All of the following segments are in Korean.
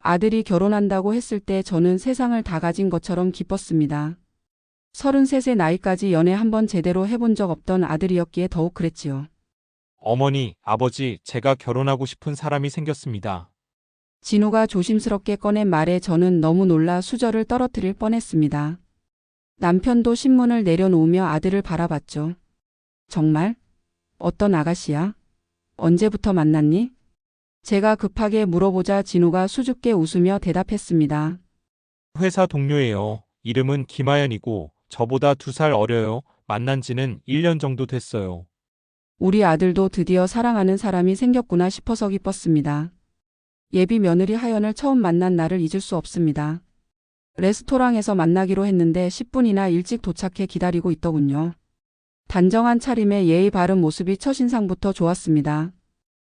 아들이 결혼한다고 했을 때 저는 세상을 다 가진 것처럼 기뻤습니다. 33세 나이까지 연애 한번 제대로 해본 적 없던 아들이었기에 더욱 그랬지요. 어머니, 아버지, 제가 결혼하고 싶은 사람이 생겼습니다. 진우가 조심스럽게 꺼낸 말에 저는 너무 놀라 수저를 떨어뜨릴 뻔했습니다. 남편도 신문을 내려놓으며 아들을 바라봤죠. 정말? 어떤 아가씨야? 언제부터 만났니? 제가 급하게 물어보자 진우가 수줍게 웃으며 대답했습니다. 회사 동료예요. 이름은 김하연이고 저보다 2살 어려요. 만난 지는 1년 정도 됐어요. 우리 아들도 드디어 사랑하는 사람이 생겼구나 싶어서 기뻤습니다. 예비 며느리 하연을 처음 만난 날을 잊을 수 없습니다. 레스토랑에서 만나기로 했는데 10분이나 일찍 도착해 기다리고 있더군요. 단정한 차림에 예의 바른 모습이 첫인상부터 좋았습니다.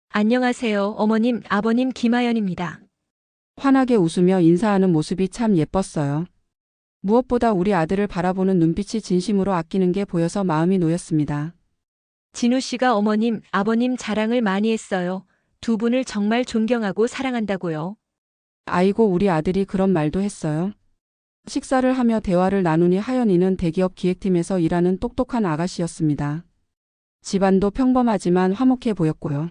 안녕하세요, 어머님, 아버님 김하연입니다. 환하게 웃으며 인사하는 모습이 참 예뻤어요. 무엇보다 우리 아들을 바라보는 눈빛이 진심으로 아끼는 게 보여서 마음이 놓였습니다. 진우 씨가 어머님, 아버님 자랑을 많이 했어요. 두 분을 정말 존경하고 사랑한다고요. 아이고 우리 아들이 그런 말도 했어요. 식사를 하며 대화를 나누니 하연이는 대기업 기획팀에서 일하는 똑똑한 아가씨였습니다. 집안도 평범하지만 화목해 보였고요.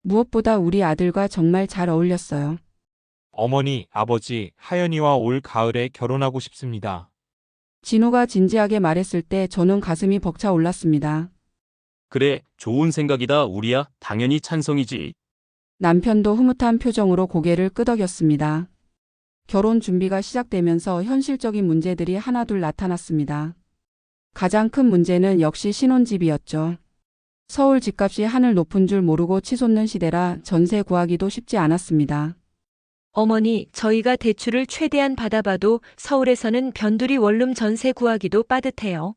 무엇보다 우리 아들과 정말 잘 어울렸어요. 어머니, 아버지, 하연이와 올 가을에 결혼하고 싶습니다. 진우가 진지하게 말했을 때 저는 가슴이 벅차 올랐습니다. 그래, 좋은 생각이다, 우리야. 당연히 찬성이지. 남편도 흐뭇한 표정으로 고개를 끄덕였습니다. 결혼 준비가 시작되면서 현실적인 문제들이 하나둘 나타났습니다. 가장 큰 문제는 역시 신혼집이었죠. 서울 집값이 하늘 높은 줄 모르고 치솟는 시대라 전세 구하기도 쉽지 않았습니다. 어머니, 저희가 대출을 최대한 받아봐도 서울에서는 변두리 원룸 전세 구하기도 빠듯해요.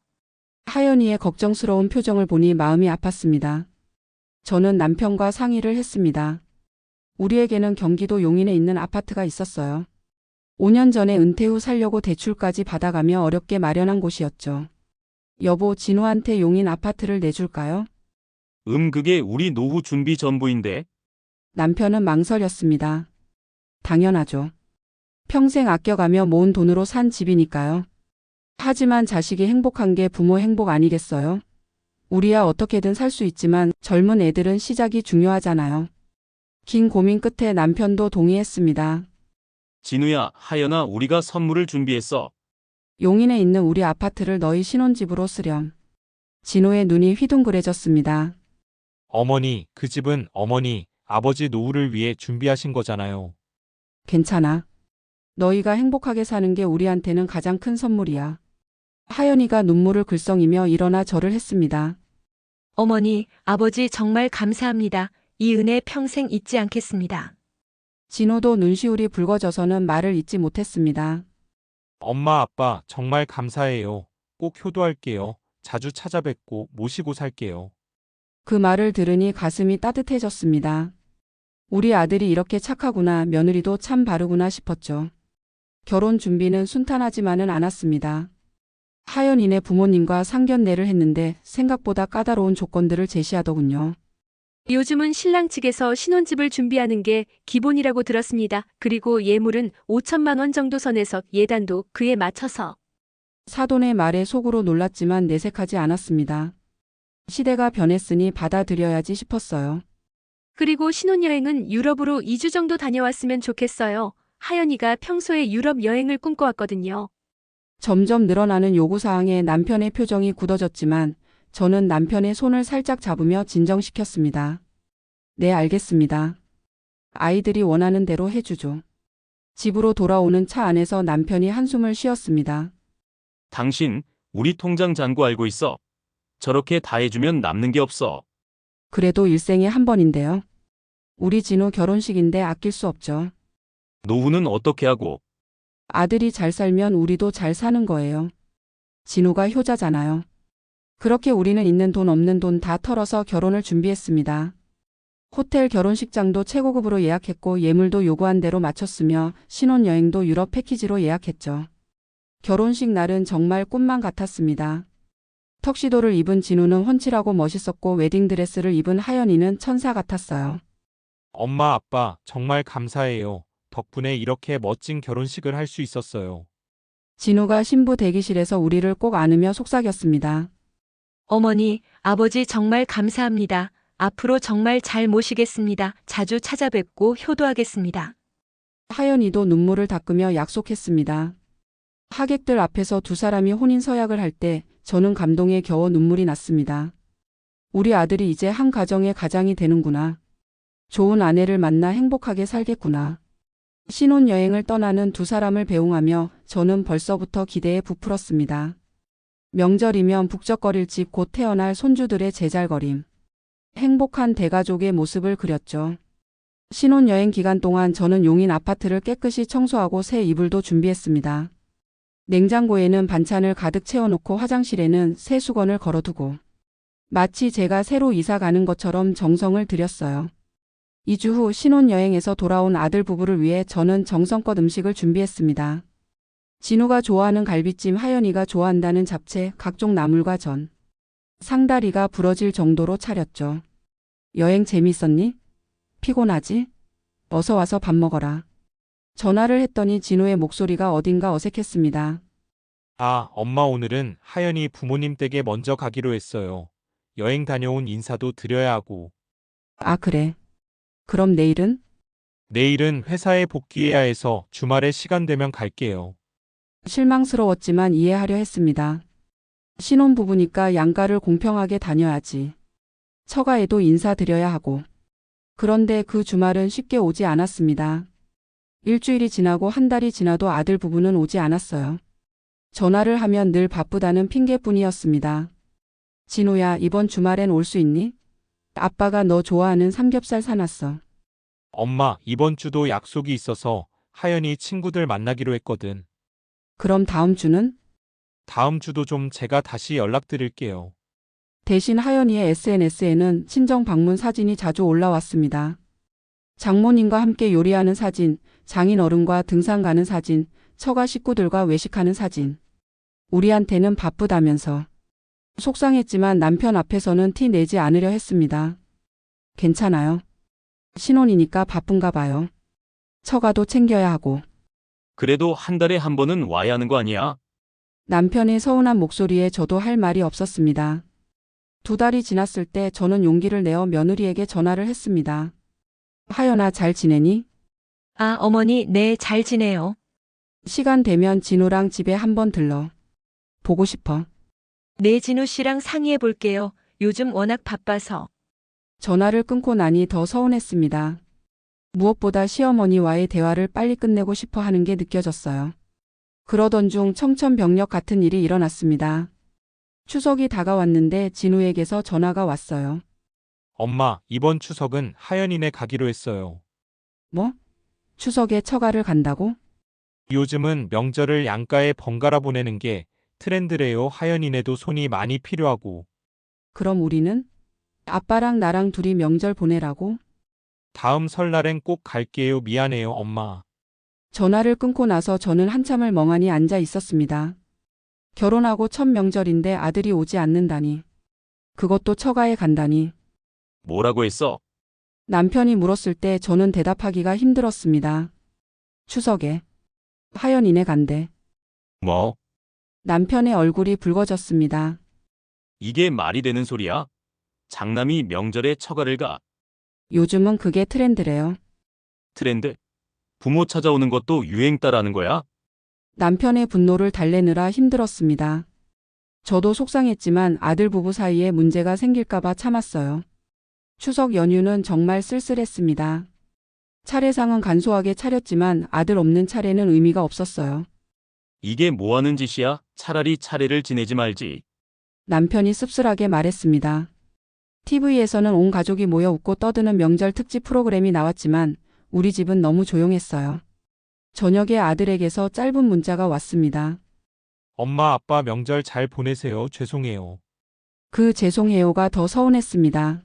하연이의 걱정스러운 표정을 보니 마음이 아팠습니다. 저는 남편과 상의를 했습니다. 우리에게는 경기도 용인에 있는 아파트가 있었어요. 5년 전에 은퇴 후 살려고 대출까지 받아가며 어렵게 마련한 곳이었죠. 여보, 진우한테 용인 아파트를 내줄까요? 그게 우리 노후 준비 전부인데. 남편은 망설였습니다. 당연하죠. 평생 아껴가며 모은 돈으로 산 집이니까요. 하지만 자식이 행복한 게 부모 행복 아니겠어요? 우리야 어떻게든 살 수 있지만 젊은 애들은 시작이 중요하잖아요. 긴 고민 끝에 남편도 동의했습니다. 진우야, 하연아, 우리가 선물을 준비했어. 용인에 있는 우리 아파트를 너희 신혼집으로 쓰렴. 진호의 눈이 휘둥그레졌습니다. 어머니, 그 집은 어머니, 아버지 노후를 위해 준비하신 거잖아요. 괜찮아. 너희가 행복하게 사는 게 우리한테는 가장 큰 선물이야. 하연이가 눈물을 글썽이며 일어나 절을 했습니다. 어머니, 아버지 정말 감사합니다. 이 은혜 평생 잊지 않겠습니다. 진호도 눈시울이 붉어져서는 말을 잇지 못했습니다. 엄마, 아빠, 정말 감사해요. 꼭 효도할게요. 자주 찾아뵙고 모시고 살게요. 그 말을 들으니 가슴이 따뜻해졌습니다. 우리 아들이 이렇게 착하구나, 며느리도 참 바르구나 싶었죠. 결혼 준비는 순탄하지만은 않았습니다. 하연이네 부모님과 상견례를 했는데 생각보다 까다로운 조건들을 제시하더군요. 요즘은 신랑 측에서 신혼집을 준비하는 게 기본이라고 들었습니다. 그리고 예물은 5천만 원 정도 선에서 예단도 그에 맞춰서. 사돈의 말에 속으로 놀랐지만 내색하지 않았습니다. 시대가 변했으니 받아들여야지 싶었어요. 그리고 신혼여행은 유럽으로 2주 정도 다녀왔으면 좋겠어요. 하연이가 평소에 유럽 여행을 꿈꿔왔거든요. 점점 늘어나는 요구사항에 남편의 표정이 굳어졌지만 저는 남편의 손을 살짝 잡으며 진정시켰습니다. 네, 알겠습니다. 아이들이 원하는 대로 해주죠. 집으로 돌아오는 차 안에서 남편이 한숨을 쉬었습니다. 당신, 우리 통장 잔고 알고 있어? 저렇게 다 해주면 남는 게 없어. 그래도 일생에 한 번인데요. 우리 진우 결혼식인데 아낄 수 없죠. 노후는 어떻게 하고? 아들이 잘 살면 우리도 잘 사는 거예요. 진우가 효자잖아요. 그렇게 우리는 있는 돈 없는 돈 다 털어서 결혼을 준비했습니다. 호텔 결혼식장도 최고급으로 예약했고 예물도 요구한 대로 맞췄으며 신혼여행도 유럽 패키지로 예약했죠. 결혼식 날은 정말 꿈만 같았습니다. 턱시도를 입은 진우는 훤칠하고 멋있었고 웨딩드레스를 입은 하연이는 천사 같았어요. 엄마, 아빠, 정말 감사해요. 덕분에 이렇게 멋진 결혼식을 할 수 있었어요. 진우가 신부 대기실에서 우리를 꼭 안으며 속삭였습니다. 어머니, 아버지 정말 감사합니다. 앞으로 정말 잘 모시겠습니다. 자주 찾아뵙고 효도하겠습니다. 하연이도 눈물을 닦으며 약속했습니다. 하객들 앞에서 두 사람이 혼인 서약을 할 때 저는 감동에 겨워 눈물이 났습니다. 우리 아들이 이제 한 가정의 가장이 되는구나. 좋은 아내를 만나 행복하게 살겠구나. 신혼여행을 떠나는 두 사람을 배웅하며 저는 벌써부터 기대에 부풀었습니다. 명절이면 북적거릴 집, 곧 태어날 손주들의 제잘거림. 행복한 대가족의 모습을 그렸죠. 신혼여행 기간 동안 저는 용인 아파트를 깨끗이 청소하고 새 이불도 준비했습니다. 냉장고에는 반찬을 가득 채워놓고 화장실에는 새 수건을 걸어두고 마치 제가 새로 이사 가는 것처럼 정성을 들였어요. 2주 후 신혼여행에서 돌아온 아들 부부를 위해 저는 정성껏 음식을 준비했습니다. 진우가 좋아하는 갈비찜, 하연이가 좋아한다는 잡채, 각종 나물과 전. 상다리가 부러질 정도로 차렸죠. 여행 재밌었니? 피곤하지? 어서 와서 밥 먹어라. 전화를 했더니 진우의 목소리가 어딘가 어색했습니다. 아, 엄마 오늘은 하연이 부모님 댁에 먼저 가기로 했어요. 여행 다녀온 인사도 드려야 하고. 아, 그래. 그럼 내일은? 내일은 회사에 복귀해야 해서 주말에 시간 되면 갈게요. 실망스러웠지만 이해하려 했습니다. 신혼부부니까 양가를 공평하게 다녀야지. 처가에도 인사드려야 하고. 그런데 그 주말은 쉽게 오지 않았습니다. 일주일이 지나고 한 달이 지나도 아들 부부는 오지 않았어요. 전화를 하면 늘 바쁘다는 핑계뿐이었습니다. 진우야, 이번 주말엔 올 수 있니? 아빠가 너 좋아하는 삼겹살 사놨어. 엄마, 이번 주도 약속이 있어서 하연이 친구들 만나기로 했거든. 그럼 다음 주는? 다음 주도 좀 제가 다시 연락드릴게요. 대신 하연이의 SNS에는 친정 방문 사진이 자주 올라왔습니다. 장모님과 함께 요리하는 사진, 장인 어른과 등산 가는 사진, 처가 식구들과 외식하는 사진. 우리한테는 바쁘다면서. 속상했지만 남편 앞에서는 티 내지 않으려 했습니다. 괜찮아요. 신혼이니까 바쁜가 봐요. 처가도 챙겨야 하고. 그래도 한 달에 한 번은 와야 하는 거 아니야? 남편의 서운한 목소리에 저도 할 말이 없었습니다. 2달이 지났을 때 저는 용기를 내어 며느리에게 전화를 했습니다. 하연아, 잘 지내니? 아, 어머니, 네, 잘 지내요. 시간 되면 진우랑 집에 한번 들러. 보고 싶어. 네, 진우 씨랑 상의해 볼게요. 요즘 워낙 바빠서. 전화를 끊고 나니 더 서운했습니다. 무엇보다 시어머니와의 대화를 빨리 끝내고 싶어 하는 게 느껴졌어요. 그러던 중 청천벽력 같은 일이 일어났습니다. 추석이 다가왔는데 진우에게서 전화가 왔어요. 엄마, 이번 추석은 하연이네 가기로 했어요. 뭐? 추석에 처가를 간다고? 요즘은 명절을 양가에 번갈아 보내는 게 트렌드래요. 하연이네도 손이 많이 필요하고. 그럼 우리는? 아빠랑 나랑 둘이 명절 보내라고? 다음 설날엔 꼭 갈게요. 미안해요, 엄마. 전화를 끊고 나서 저는 한참을 멍하니 앉아 있었습니다. 결혼하고 첫 명절인데 아들이 오지 않는다니. 그것도 처가에 간다니. 뭐라고 했어? 남편이 물었을 때 저는 대답하기가 힘들었습니다. 추석에. 하연이네 간대. 뭐? 남편의 얼굴이 붉어졌습니다. 이게 말이 되는 소리야? 장남이 명절에 처가를 가. 요즘은 그게 트렌드래요. 트렌드? 부모 찾아오는 것도 유행 따라하는 거야? 남편의 분노를 달래느라 힘들었습니다. 저도 속상했지만 아들 부부 사이에 문제가 생길까봐 참았어요. 추석 연휴는 정말 쓸쓸했습니다. 차례상은 간소하게 차렸지만 아들 없는 차례는 의미가 없었어요. 이게 뭐 하는 짓이야? 차라리 차례를 지내지 말지. 남편이 씁쓸하게 말했습니다. TV에서는 온 가족이 모여 웃고 떠드는 명절 특집 프로그램이 나왔지만 우리 집은 너무 조용했어요. 저녁에 아들에게서 짧은 문자가 왔습니다. 엄마, 아빠 명절 잘 보내세요. 죄송해요. 그 죄송해요가 더 서운했습니다.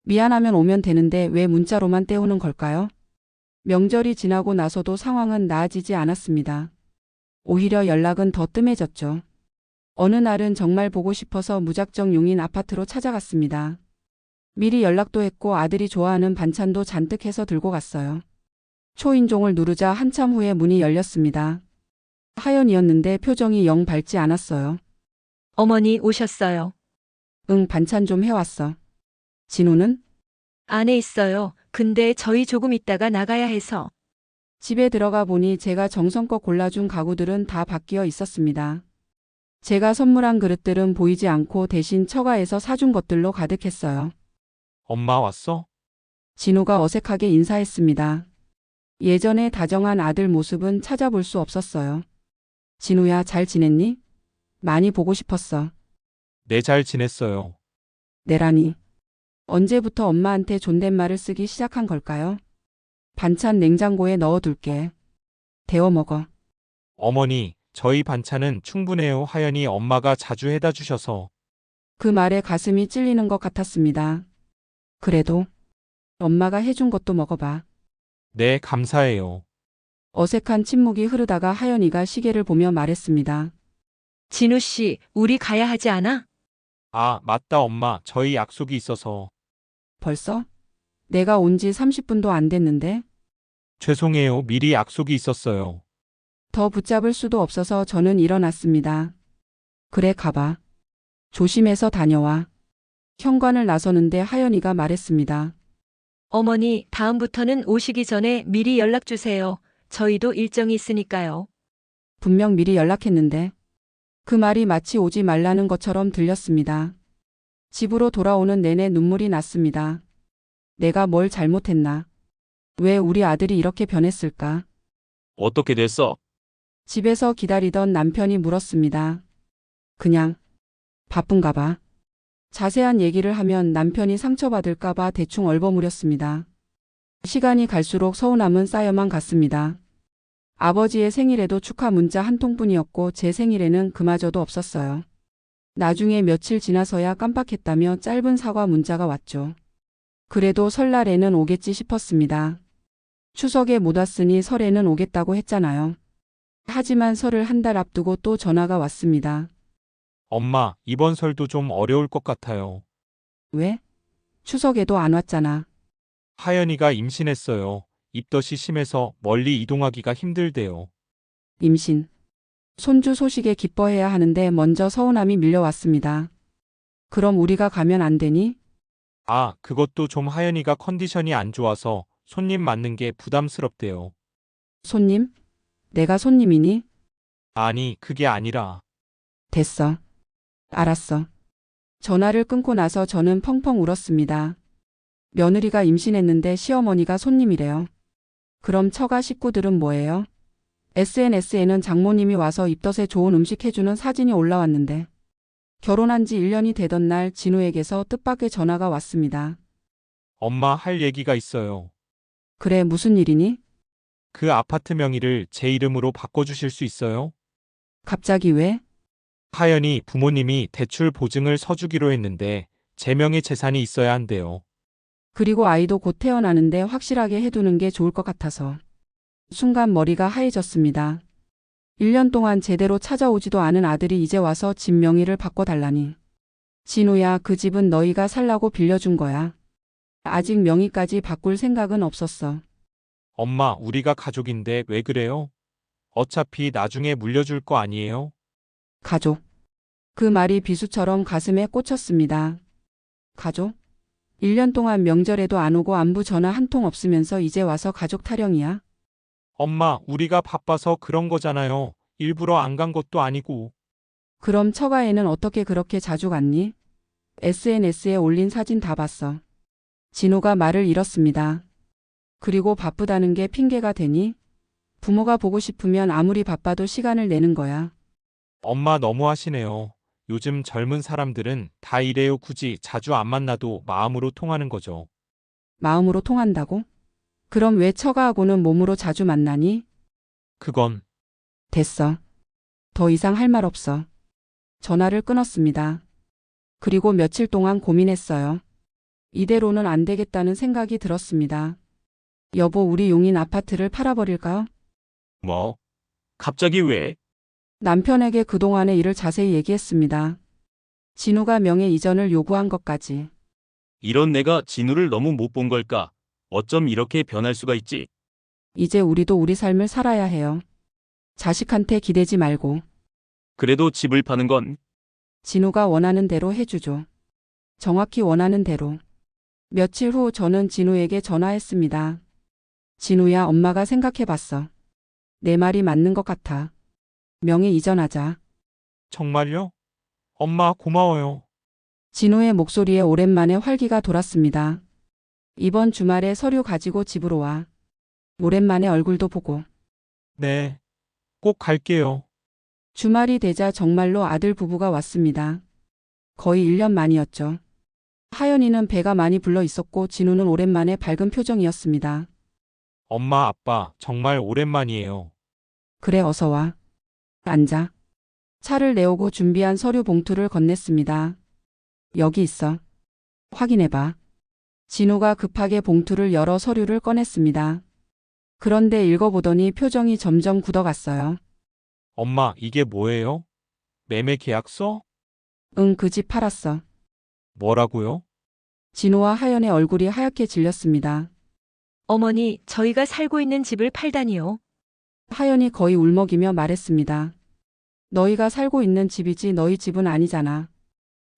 미안하면 오면 되는데 왜 문자로만 때우는 걸까요? 명절이 지나고 나서도 상황은 나아지지 않았습니다. 오히려 연락은 더 뜸해졌죠. 어느 날은 정말 보고 싶어서 무작정 용인 아파트로 찾아갔습니다. 미리 연락도 했고 아들이 좋아하는 반찬도 잔뜩 해서 들고 갔어요. 초인종을 누르자 한참 후에 문이 열렸습니다. 하연이었는데 표정이 영 밝지 않았어요. 어머니 오셨어요. 응, 반찬 좀 해왔어. 진우는? 안에 있어요. 근데 저희 조금 있다가 나가야 해서. 집에 들어가 보니 제가 정성껏 골라준 가구들은 다 바뀌어 있었습니다. 제가 선물한 그릇들은 보이지 않고 대신 처가에서 사준 것들로 가득했어요. 엄마 왔어? 진우가 어색하게 인사했습니다. 예전에 다정한 아들 모습은 찾아볼 수 없었어요. 진우야, 잘 지냈니? 많이 보고 싶었어. 네, 잘 지냈어요. 내라니. 언제부터 엄마한테 존댓말을 쓰기 시작한 걸까요? 반찬 냉장고에 넣어둘게. 데워 먹어. 어머니, 저희 반찬은 충분해요. 하연이 엄마가 자주 해다 주셔서. 그 말에 가슴이 찔리는 것 같았습니다. 그래도 엄마가 해준 것도 먹어봐. 네, 감사해요. 어색한 침묵이 흐르다가 하연이가 시계를 보며 말했습니다. 진우 씨, 우리 가야 하지 않아? 아, 맞다, 엄마. 저희 약속이 있어서. 벌써? 내가 온 지 30분도 안 됐는데? 죄송해요. 미리 약속이 있었어요. 더 붙잡을 수도 없어서 저는 일어났습니다. 그래, 가봐. 조심해서 다녀와. 현관을 나서는데 하연이가 말했습니다. 어머니, 다음부터는 오시기 전에 미리 연락 주세요. 저희도 일정이 있으니까요. 분명 미리 연락했는데. 그 말이 마치 오지 말라는 것처럼 들렸습니다. 집으로 돌아오는 내내 눈물이 났습니다. 내가 뭘 잘못했나? 왜 우리 아들이 이렇게 변했을까? 어떻게 됐어? 집에서 기다리던 남편이 물었습니다. 그냥 바쁜가 봐. 자세한 얘기를 하면 남편이 상처받을까 봐 대충 얼버무렸습니다. 시간이 갈수록 서운함은 쌓여만 갔습니다. 아버지의 생일에도 축하 문자 한 통뿐이었고 제 생일에는 그마저도 없었어요. 나중에 며칠 지나서야 깜빡했다며 짧은 사과 문자가 왔죠. 그래도 설날에는 오겠지 싶었습니다. 추석에 못 왔으니 설에는 오겠다고 했잖아요. 하지만 설을 한 달 앞두고 또 전화가 왔습니다. 엄마, 이번 설도 좀 어려울 것 같아요. 왜? 추석에도 안 왔잖아. 하연이가 임신했어요. 입덧이 심해서 멀리 이동하기가 힘들대요. 임신. 손주 소식에 기뻐해야 하는데 먼저 서운함이 밀려왔습니다. 그럼 우리가 가면 안 되니? 아, 그것도 좀 하연이가 컨디션이 안 좋아서 손님 맞는 게 부담스럽대요. 손님? 내가 손님이니? 아니, 그게 아니라. 됐어. 알았어. 전화를 끊고 나서 저는 펑펑 울었습니다. 며느리가 임신했는데 시어머니가 손님이래요. 그럼 처가 식구들은 뭐예요? SNS에는 장모님이 와서 입덧에 좋은 음식 해주는 사진이 올라왔는데 결혼한 지 1년이 되던 날 진우에게서 뜻밖의 전화가 왔습니다. 엄마, 할 얘기가 있어요. 그래, 무슨 일이니? 그 아파트 명의를 제 이름으로 바꿔주실 수 있어요? 갑자기 왜? 하연이 부모님이 대출 보증을 서주기로 했는데 제 명의 재산이 있어야 한대요. 그리고 아이도 곧 태어나는데 확실하게 해두는 게 좋을 것 같아서. 순간 머리가 하얘졌습니다. 1년 동안 제대로 찾아오지도 않은 아들이 이제 와서 집 명의를 바꿔달라니. 진우야, 그 집은 너희가 살라고 빌려준 거야. 아직 명의까지 바꿀 생각은 없었어. 엄마, 우리가 가족인데 왜 그래요? 어차피 나중에 물려줄 거 아니에요? 가족. 그 말이 비수처럼 가슴에 꽂혔습니다. 가족? 1년 동안 명절에도 안 오고 안부 전화 한 통 없으면서 이제 와서 가족 타령이야? 엄마, 우리가 바빠서 그런 거잖아요. 일부러 안 간 것도 아니고. 그럼 처가에는 어떻게 그렇게 자주 갔니? SNS에 올린 사진 다 봤어. 진호가 말을 잃었습니다. 그리고 바쁘다는 게 핑계가 되니? 부모가 보고 싶으면 아무리 바빠도 시간을 내는 거야. 엄마 너무하시네요. 요즘 젊은 사람들은 다 이래요. 굳이 자주 안 만나도 마음으로 통하는 거죠. 마음으로 통한다고? 그럼 왜 처가하고는 몸으로 자주 만나니? 그건 됐어. 더 이상 할 말 없어. 전화를 끊었습니다. 그리고 며칠 동안 고민했어요. 이대로는 안 되겠다는 생각이 들었습니다. 여보, 우리 용인 아파트를 팔아버릴까요? 뭐? 갑자기 왜? 남편에게 그동안의 일을 자세히 얘기했습니다. 진우가 명예 이전을 요구한 것까지. 이런 내가 진우를 너무 못 본 걸까? 어쩜 이렇게 변할 수가 있지? 이제 우리도 우리 삶을 살아야 해요. 자식한테 기대지 말고 그래도 집을 파는 건 진우가 원하는 대로 해주죠. 정확히 원하는 대로. 며칠 후 저는 진우에게 전화했습니다. 진우야, 엄마가 생각해봤어. 내 말이 맞는 것 같아. 명예 이전하자. 정말요? 엄마 고마워요. 진우의 목소리에 오랜만에 활기가 돌았습니다. 이번 주말에 서류 가지고 집으로 와. 오랜만에 얼굴도 보고. 네. 꼭 갈게요. 주말이 되자 정말로 아들 부부가 왔습니다. 거의 1년 만이었죠. 하연이는 배가 많이 불러 있었고 진우는 오랜만에 밝은 표정이었습니다. 엄마, 아빠, 정말 오랜만이에요. 그래, 어서 와. 앉아. 차를 내오고 준비한 서류 봉투를 건넸습니다. 여기 있어. 확인해봐. 진우가 급하게 봉투를 열어 서류를 꺼냈습니다. 그런데 읽어보더니 표정이 점점 굳어갔어요. 엄마, 이게 뭐예요? 매매 계약서? 응, 그 집 팔았어. 뭐라고요? 진우와 하연의 얼굴이 하얗게 질렸습니다. 어머니, 저희가 살고 있는 집을 팔다니요. 하연이 거의 울먹이며 말했습니다. 너희가 살고 있는 집이지 너희 집은 아니잖아.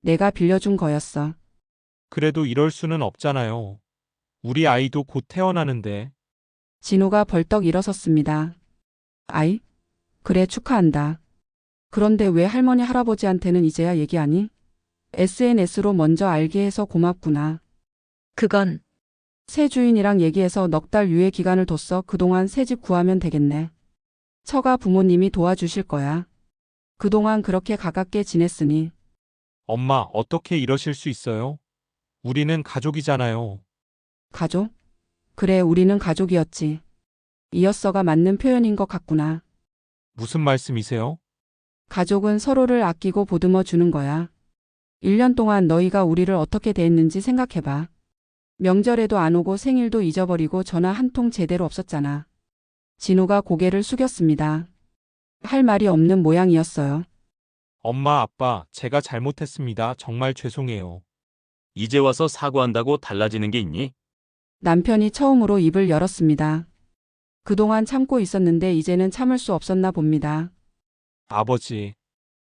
내가 빌려준 거였어. 그래도 이럴 수는 없잖아요. 우리 아이도 곧 태어나는데. 진우가 벌떡 일어섰습니다. 아이? 그래, 축하한다. 그런데 왜 할머니 할아버지한테는 이제야 얘기하니? SNS로 먼저 알게 해서 고맙구나. 그건 새 주인이랑 얘기해서 넉 달 유예 기간을 뒀어. 그동안 새 집 구하면 되겠네. 처가 부모님이 도와주실 거야. 그동안 그렇게 가깝게 지냈으니. 엄마, 어떻게 이러실 수 있어요? 우리는 가족이잖아요. 가족? 그래, 우리는 가족이었지. 이었어가 맞는 표현인 것 같구나. 무슨 말씀이세요? 가족은 서로를 아끼고 보듬어 주는 거야. 1년 동안 너희가 우리를 어떻게 대했는지 생각해봐. 명절에도 안 오고 생일도 잊어버리고 전화 한 통 제대로 없었잖아. 진우가 고개를 숙였습니다. 할 말이 없는 모양이었어요. 엄마, 아빠, 제가 잘못했습니다. 정말 죄송해요. 이제 와서 사과한다고 달라지는 게 있니? 남편이 처음으로 입을 열었습니다. 그동안 참고 있었는데 이제는 참을 수 없었나 봅니다. 아버지,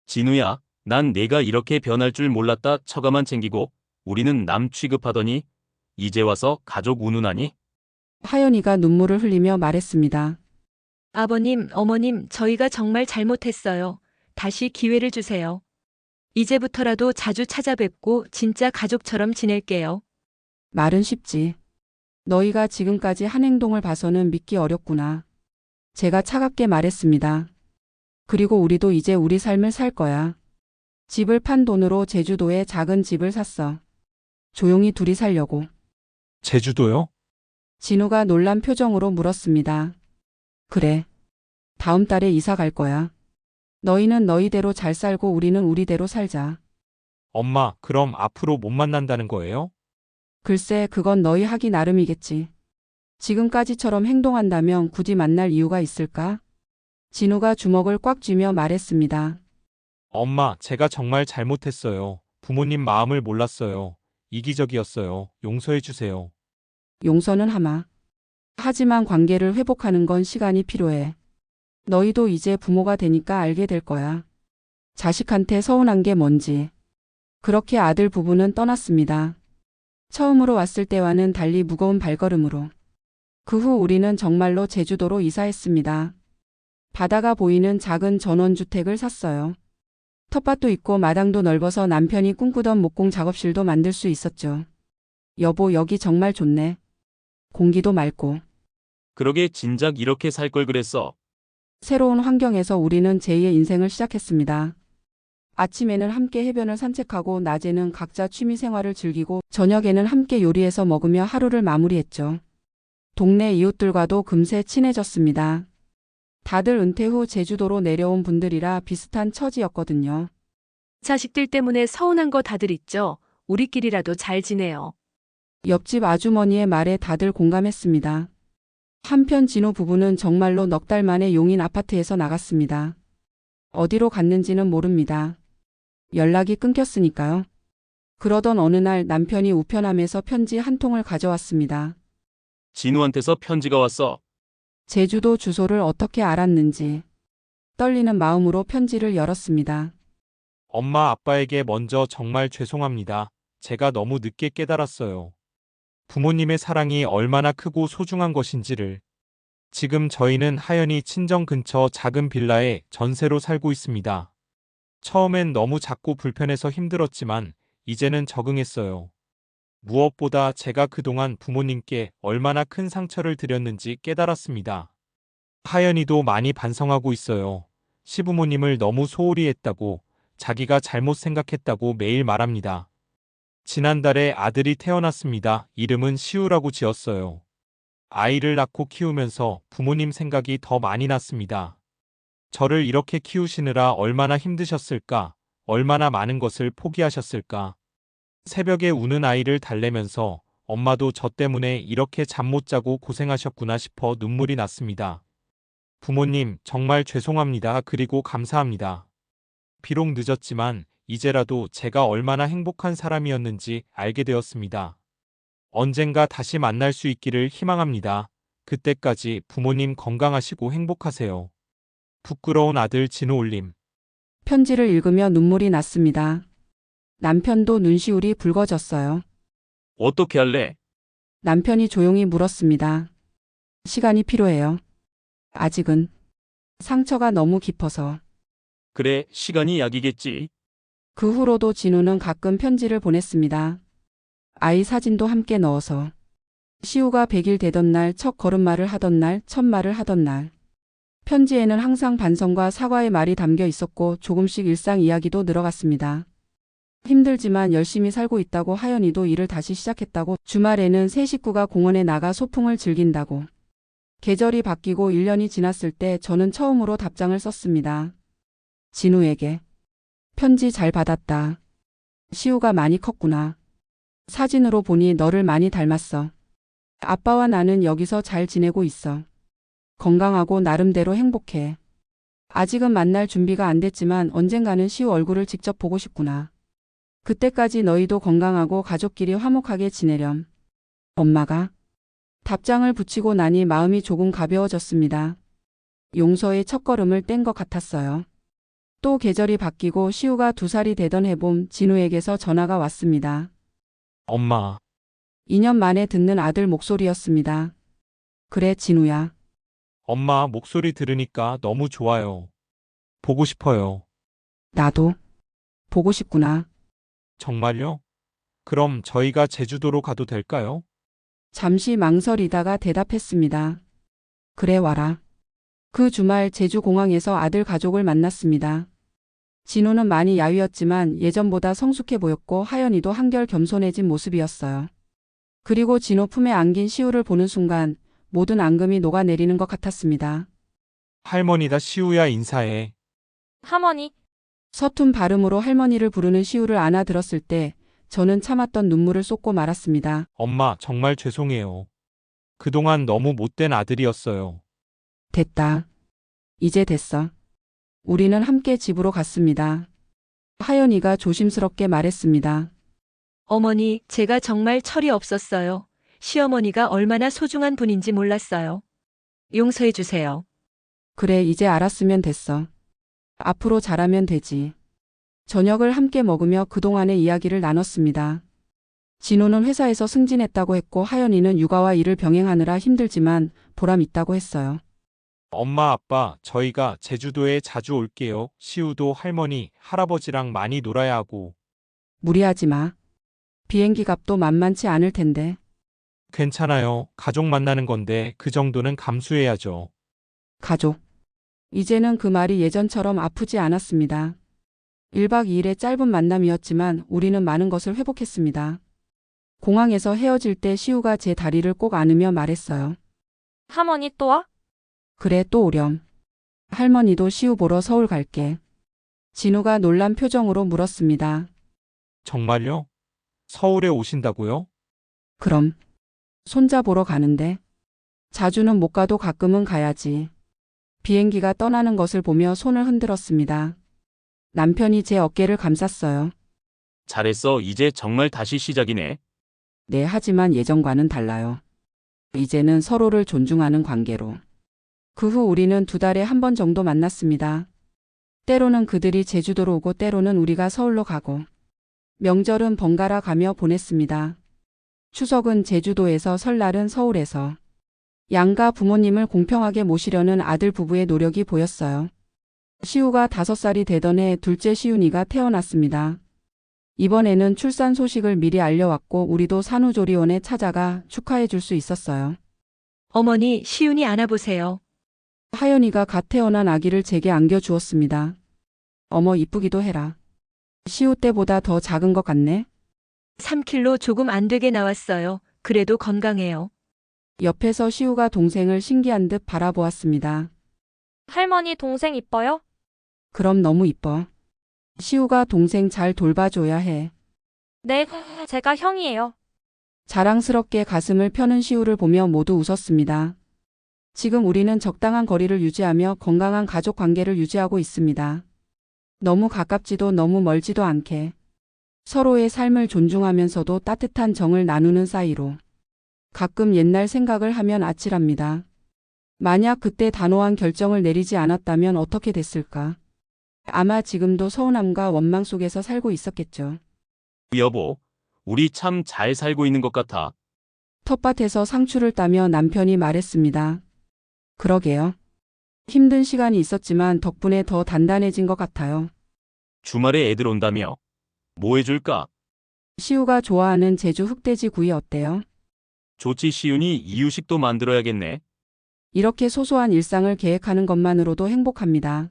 진우야, 난 내가 이렇게 변할 줄 몰랐다. 처가만 챙기고 우리는 남 취급하더니 이제 와서 가족 운운하니? 하연이가 눈물을 흘리며 말했습니다. 아버님, 어머님, 저희가 정말 잘못했어요. 다시 기회를 주세요. 이제부터라도 자주 찾아뵙고 진짜 가족처럼 지낼게요. 말은 쉽지. 너희가 지금까지 한 행동을 봐서는 믿기 어렵구나. 제가 차갑게 말했습니다. 그리고 우리도 이제 우리 삶을 살 거야. 집을 판 돈으로 제주도에 작은 집을 샀어. 조용히 둘이 살려고. 제주도요? 진우가 놀란 표정으로 물었습니다. 그래. 다음 달에 이사 갈 거야. 너희는 너희대로 잘 살고 우리는 우리대로 살자. 엄마, 그럼 앞으로 못 만난다는 거예요? 글쎄, 그건 너희 하기 나름이겠지. 지금까지처럼 행동한다면 굳이 만날 이유가 있을까? 진우가 주먹을 꽉 쥐며 말했습니다. 엄마, 제가 정말 잘못했어요. 부모님 마음을 몰랐어요. 이기적이었어요. 용서해 주세요. 용서는 하마. 하지만 관계를 회복하는 건 시간이 필요해. 너희도 이제 부모가 되니까 알게 될 거야. 자식한테 서운한 게 뭔지. 그렇게 아들 부부는 떠났습니다. 처음으로 왔을 때와는 달리 무거운 발걸음으로. 그 후 우리는 정말로 제주도로 이사했습니다. 바다가 보이는 작은 전원주택을 샀어요. 텃밭도 있고 마당도 넓어서 남편이 꿈꾸던 목공 작업실도 만들 수 있었죠. 여보, 여기 정말 좋네. 공기도 맑고. 그러게 진작 이렇게 살 걸 그랬어. 새로운 환경에서 우리는 제2의 인생을 시작했습니다. 아침에는 함께 해변을 산책하고 낮에는 각자 취미 생활을 즐기고 저녁에는 함께 요리해서 먹으며 하루를 마무리했죠. 동네 이웃들과도 금세 친해졌습니다. 다들 은퇴 후 제주도로 내려온 분들이라 비슷한 처지였거든요. 자식들 때문에 서운한 거 다들 있죠? 우리끼리라도 잘 지내요. 옆집 아주머니의 말에 다들 공감했습니다. 한편 진우 부부는 정말로 넉 달 만에 용인 아파트에서 나갔습니다. 어디로 갔는지는 모릅니다. 연락이 끊겼으니까요. 그러던 어느 날 남편이 우편함에서 편지 한 통을 가져왔습니다. 진우한테서 편지가 왔어. 제주도 주소를 어떻게 알았는지 떨리는 마음으로 편지를 열었습니다. 엄마 아빠에게 먼저 정말 죄송합니다. 제가 너무 늦게 깨달았어요. 부모님의 사랑이 얼마나 크고 소중한 것인지를. 지금 저희는 하연이 친정 근처 작은 빌라에 전세로 살고 있습니다. 처음엔 너무 작고 불편해서 힘들었지만 이제는 적응했어요. 무엇보다 제가 그동안 부모님께 얼마나 큰 상처를 드렸는지 깨달았습니다. 하연이도 많이 반성하고 있어요. 시부모님을 너무 소홀히 했다고, 자기가 잘못 생각했다고 매일 말합니다. 지난달에 아들이 태어났습니다. 이름은 시우라고 지었어요. 아이를 낳고 키우면서 부모님 생각이 더 많이 났습니다. 저를 이렇게 키우시느라 얼마나 힘드셨을까, 얼마나 많은 것을 포기하셨을까. 새벽에 우는 아이를 달래면서 엄마도 저 때문에 이렇게 잠 못 자고 고생하셨구나 싶어 눈물이 났습니다. 부모님, 정말 죄송합니다. 그리고 감사합니다. 비록 늦었지만 이제라도 제가 얼마나 행복한 사람이었는지 알게 되었습니다. 언젠가 다시 만날 수 있기를 희망합니다. 그때까지 부모님 건강하시고 행복하세요. 부끄러운 아들 진우 올림. 편지를 읽으며 눈물이 났습니다. 남편도 눈시울이 붉어졌어요. 어떻게 할래? 남편이 조용히 물었습니다. 시간이 필요해요. 아직은 상처가 너무 깊어서. 그래, 시간이 약이겠지. 그 후로도 진우는 가끔 편지를 보냈습니다. 아이 사진도 함께 넣어서. 시우가 100일 되던 날, 첫 걸음마를 하던 날, 첫 말을 하던 날. 편지에는 항상 반성과 사과의 말이 담겨 있었고 조금씩 일상 이야기도 늘어갔습니다. 힘들지만 열심히 살고 있다고, 하연이도 일을 다시 시작했다고, 주말에는 세 식구가 공원에 나가 소풍을 즐긴다고. 계절이 바뀌고 1년이 지났을 때 저는 처음으로 답장을 썼습니다. 진우에게. 편지 잘 받았다. 시우가 많이 컸구나. 사진으로 보니 너를 많이 닮았어. 아빠와 나는 여기서 잘 지내고 있어. 건강하고 나름대로 행복해. 아직은 만날 준비가 안 됐지만 언젠가는 시우 얼굴을 직접 보고 싶구나. 그때까지 너희도 건강하고 가족끼리 화목하게 지내렴. 엄마가. 답장을 붙이고 나니 마음이 조금 가벼워졌습니다. 용서의 첫걸음을 뗀 것 같았어요. 또 계절이 바뀌고 시우가 2살이 되던 해봄, 진우에게서 전화가 왔습니다. 엄마, 2년 만에 듣는 아들 목소리였습니다. 그래, 진우야. 엄마 목소리 들으니까 너무 좋아요. 보고 싶어요. 나도. 보고 싶구나. 정말요? 그럼 저희가 제주도로 가도 될까요? 잠시 망설이다가 대답했습니다. 그래, 와라. 그 주말 제주공항에서 아들 가족을 만났습니다. 진우는 많이 야위었지만 예전보다 성숙해 보였고 하연이도 한결 겸손해진 모습이었어요. 그리고 진우 품에 안긴 시우를 보는 순간 모든 앙금이 녹아내리는 것 같았습니다. 할머니다 시우야 인사해. 할머니, 서툰 발음으로 할머니를 부르는 시우를 안아들었을 때 저는 참았던 눈물을 쏟고 말았습니다. 엄마 정말 죄송해요. 그동안 너무 못된 아들이었어요. 됐다. 이제 됐어. 우리는 함께 집으로 갔습니다. 하연이가 조심스럽게 말했습니다. 어머니, 제가 정말 철이 없었어요. 시어머니가 얼마나 소중한 분인지 몰랐어요. 용서해 주세요. 그래, 이제 알았으면 됐어. 앞으로 잘하면 되지. 저녁을 함께 먹으며 그동안의 이야기를 나눴습니다. 진호는 회사에서 승진했다고 했고 하연이는 육아와 일을 병행하느라 힘들지만 보람 있다고 했어요. 엄마 아빠 저희가 제주도에 자주 올게요. 시우도 할머니 할아버지랑 많이 놀아야 하고. 무리하지 마. 비행기 값도 만만치 않을 텐데. 괜찮아요. 가족 만나는 건데 그 정도는 감수해야죠. 가족. 이제는 그 말이 예전처럼 아프지 않았습니다. 1박 2일의 짧은 만남이었지만 우리는 많은 것을 회복했습니다. 공항에서 헤어질 때 시우가 제 다리를 꼭 안으며 말했어요. 할머니 또 와? 그래, 또 오렴. 할머니도 시우 보러 서울 갈게. 진우가 놀란 표정으로 물었습니다. 정말요? 서울에 오신다고요? 그럼. 손자 보러 가는데. 자주는 못 가도 가끔은 가야지. 비행기가 떠나는 것을 보며 손을 흔들었습니다. 남편이 제 어깨를 감쌌어요. 잘했어. 이제 정말 다시 시작이네. 네, 하지만 예전과는 달라요. 이제는 서로를 존중하는 관계로. 그 후 우리는 2달에 한 번 정도 만났습니다. 때로는 그들이 제주도로 오고 때로는 우리가 서울로 가고 명절은 번갈아 가며 보냈습니다. 추석은 제주도에서 설날은 서울에서 양가 부모님을 공평하게 모시려는 아들 부부의 노력이 보였어요. 시우가 5살이 되던 해 둘째 시윤이가 태어났습니다. 이번에는 출산 소식을 미리 알려왔고 우리도 산후조리원에 찾아가 축하해 줄 수 있었어요. 어머니, 시윤이 안아보세요. 하연이가 갓 태어난 아기를 제게 안겨주었습니다. 어머 이쁘기도 해라. 시우 때보다 더 작은 것 같네. 3kg 조금 안 되게 나왔어요. 그래도 건강해요. 옆에서 시우가 동생을 신기한 듯 바라보았습니다. 할머니 동생 이뻐요? 그럼 너무 이뻐. 시우가 동생 잘 돌봐줘야 해. 네, 제가 형이에요. 자랑스럽게 가슴을 펴는 시우를 보며 모두 웃었습니다. 지금 우리는 적당한 거리를 유지하며 건강한 가족 관계를 유지하고 있습니다. 너무 가깝지도 너무 멀지도 않게 서로의 삶을 존중하면서도 따뜻한 정을 나누는 사이로. 가끔 옛날 생각을 하면 아찔합니다. 만약 그때 단호한 결정을 내리지 않았다면 어떻게 됐을까? 아마 지금도 서운함과 원망 속에서 살고 있었겠죠. 여보, 우리 참 잘 살고 있는 것 같아. 텃밭에서 상추를 따며 남편이 말했습니다. 그러게요. 힘든 시간이 있었지만 덕분에 더 단단해진 것 같아요. 주말에 애들 온다며. 뭐 해줄까? 시우가 좋아하는 제주 흑돼지 구이 어때요? 좋지 시윤이 이유식도 만들어야겠네. 이렇게 소소한 일상을 계획하는 것만으로도 행복합니다.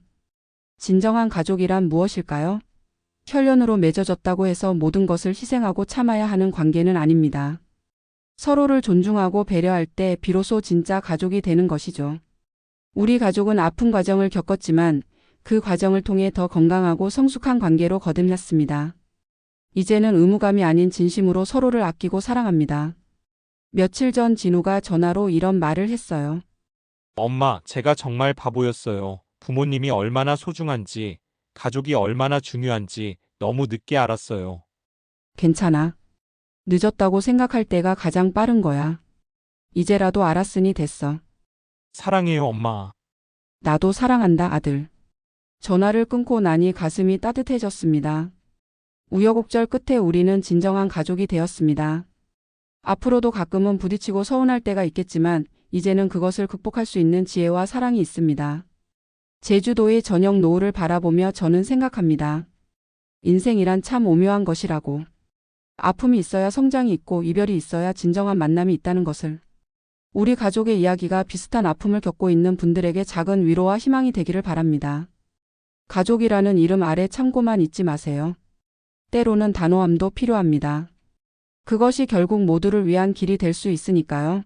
진정한 가족이란 무엇일까요? 혈연으로 맺어졌다고 해서 모든 것을 희생하고 참아야 하는 관계는 아닙니다. 서로를 존중하고 배려할 때 비로소 진짜 가족이 되는 것이죠. 우리 가족은 아픈 과정을 겪었지만 그 과정을 통해 더 건강하고 성숙한 관계로 거듭났습니다. 이제는 의무감이 아닌 진심으로 서로를 아끼고 사랑합니다. 며칠 전 진우가 전화로 이런 말을 했어요. 엄마, 제가 정말 바보였어요. 부모님이 얼마나 소중한지, 가족이 얼마나 중요한지 너무 늦게 알았어요. 괜찮아. 늦었다고 생각할 때가 가장 빠른 거야. 이제라도 알았으니 됐어. 사랑해요, 엄마. 나도 사랑한다, 아들. 전화를 끊고 나니 가슴이 따뜻해졌습니다. 우여곡절 끝에 우리는 진정한 가족이 되었습니다. 앞으로도 가끔은 부딪히고 서운할 때가 있겠지만 이제는 그것을 극복할 수 있는 지혜와 사랑이 있습니다. 제주도의 저녁 노을을 바라보며 저는 생각합니다. 인생이란 참 오묘한 것이라고. 아픔이 있어야 성장이 있고 이별이 있어야 진정한 만남이 있다는 것을. 우리 가족의 이야기가 비슷한 아픔을 겪고 있는 분들에게 작은 위로와 희망이 되기를 바랍니다. 가족이라는 이름 아래 참고만 잊지 마세요. 때로는 단호함도 필요합니다. 그것이 결국 모두를 위한 길이 될 수 있으니까요.